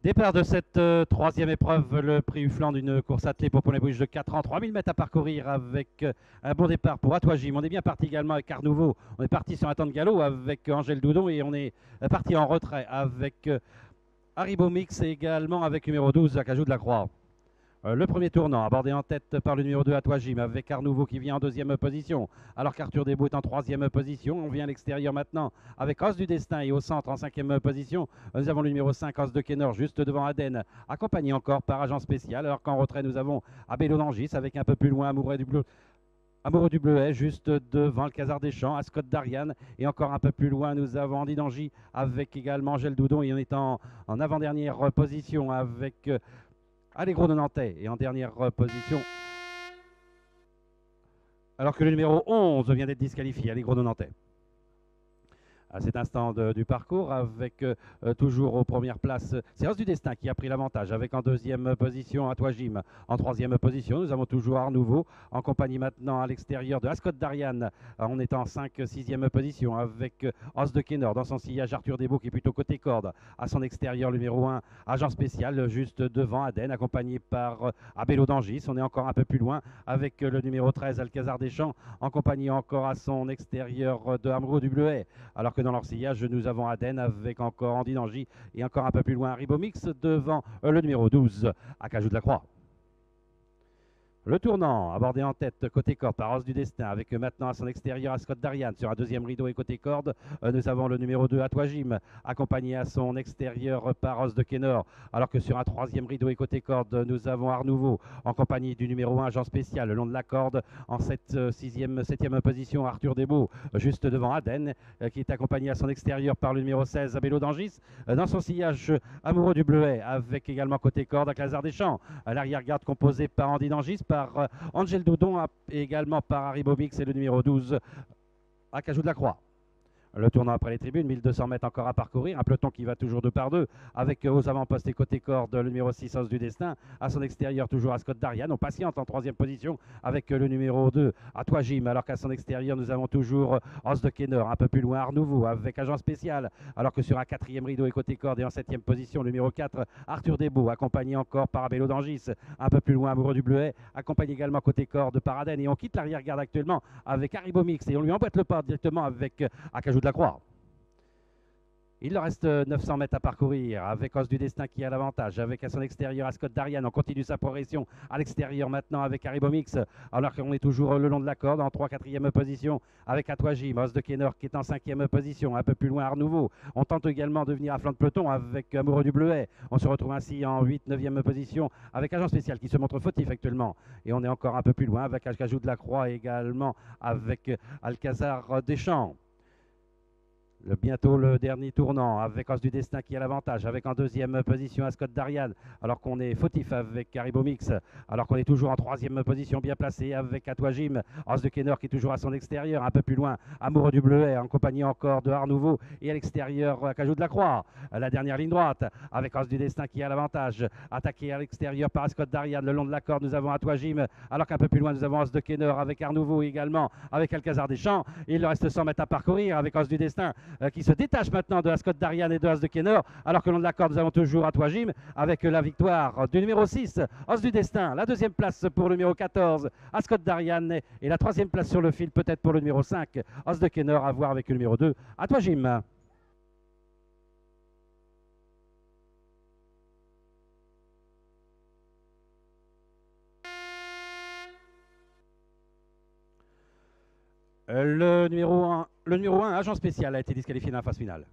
Départ de cette troisième épreuve, le prix Uflan d'une course attelée pour poney Bouge de 4 ans, 3000 mètres à parcourir avec un bon départ pour Atouagim. On est bien parti également avec Arnouveau. On est parti sur un temps de galop avec Angèle Doudon et on est parti en retrait avec Haribo Mix et également avec numéro 12, Acajou de la Croix. Le premier tournant, abordé en tête par le numéro 2 Atouagim, avec Arnouveau qui vient en deuxième position, alors qu'Arthur Desbaux est en troisième position. On vient à l'extérieur maintenant avec Os du Destin et au centre en cinquième position. Nous avons le numéro 5, Os de Kenor, juste devant Aden, accompagné encore par Agent Spécial, alors qu'en retrait nous avons Abello d'Angis avec un peu plus loin Amoureux du Bleuet, juste devant le Casar des Champs, Ascot d'Ariane. Et encore un peu plus loin, nous avons Andy d'Angy avec également Angèle Doudon. Et on est en avant-dernière position avec Allegro de Nantais. Et en dernière position, alors que le numéro 11 vient d'être disqualifié, Allegro de Nantais. À cet instant du parcours, avec toujours aux premières places, c'est Os du Destin qui a pris l'avantage, avec en deuxième position Atouagim. En troisième position, nous avons toujours Arnouveau, en compagnie maintenant à l'extérieur de Ascot d'Ariane. On est en 5-6e position, avec Os de Kenor dans son sillage, Arthur Desbaux qui est plutôt côté corde. À son extérieur, le numéro 1, Agent Spécial, juste devant Aden, accompagné par Abello d'Angis. On est encore un peu plus loin, avec le numéro 13, Alcazar des Champs, en compagnie encore à son extérieur de Amoureux du Bleuet. Alors que dans leur sillage, nous avons Aden avec encore Andy d'Angy et encore un peu plus loin Ribomix devant le numéro 12, Acajou de la Croix. Le tournant, abordé en tête côté corde par Os du Destin, avec maintenant à son extérieur Ascot d'Ariane sur un deuxième rideau et côté corde. Nous avons le numéro 2 Atouagim, accompagné à son extérieur par Os de Kenor, alors que sur un troisième rideau et côté corde, nous avons Arnouveau en compagnie du numéro 1 Agent Spécial le long de la corde. En cette septième position, Arthur Desbaux, juste devant Aden, qui est accompagné à son extérieur par le numéro 16 Abello d'Angis. Dans son sillage, Amoureux du Bleuet, avec également côté corde Alcazar des Champs. L'arrière-garde composé par Andy d'Angis, par Angèle Doudon et également par Haribo Mix et le numéro 12, Acajou de la Croix. Le tournant après les tribunes, 1200 mètres encore à parcourir. Un peloton qui va toujours deux par deux avec aux avant-postes et côté corde le numéro 6 Os du Destin. À son extérieur, toujours Ascot d'Ariane. On patiente en troisième position avec le numéro 2 Atouagim. Alors qu'à son extérieur, nous avons toujours Os de Kenor. Un peu plus loin, Arnouveau avec Agent Spécial. Alors que sur un quatrième rideau et côté corde et en septième position, le numéro 4 Arthur Desbaux, accompagné encore par Abello d'Angis. Un peu plus loin, Amoureux du Bleuet, accompagné également côté corde par Aden. Et on quitte l'arrière-garde actuellement avec Haribo Mix et on lui emboîte le pas directement avec Acajou de la Croix. Il leur reste 900 mètres à parcourir avec Os du Destin qui a l'avantage, avec à son extérieur Ascot d'Ariane. On continue sa progression à l'extérieur maintenant avec Haribo Mix, alors qu'on est toujours le long de la corde en 3-4e position avec Atouagim, Os de Kenor qui est en 5e position, un peu plus loin Arnouveau. On tente également de venir à flanc de peloton avec Amoureux du Bleuet. On se retrouve ainsi en 8-9e position avec Agent Spécial qui se montre fautif actuellement. Et on est encore un peu plus loin avec Acajou de la Croix et également avec Alcazar des Champs. Bientôt le dernier tournant avec Os du Destin qui a l'avantage, avec en deuxième position Ascot d'Ariane, alors qu'on est fautif avec Haribo Mix, alors qu'on est toujours en troisième position bien placé avec Atouagim, Os de Kenor qui est toujours à son extérieur, un peu plus loin Amoureux du Bleuet en compagnie encore de Arnouveau et à l'extérieur Acajou de la Croix. La dernière ligne droite avec Os du Destin qui a l'avantage, attaqué à l'extérieur par Ascot d'Ariane, le long de la corde nous avons Atouagim, alors qu'un peu plus loin nous avons Os de Kenor avec Arnouveau également, avec Alcazar des Champs. Il leur reste 100 mètres à parcourir avec Os du Destin qui se détache maintenant de Ascot d'Ariane et de Os de Kenor, alors que le long de la corde, nous avons toujours Atouagim avec la victoire du numéro 6, Os du Destin. La deuxième place pour le numéro 14, Ascot d'Ariane, et la troisième place sur le fil peut-être pour le numéro 5, Os de Kenor, à voir avec le numéro 2, Atouagim. Le numéro 1, agent spécial, a été disqualifié dans la phase finale.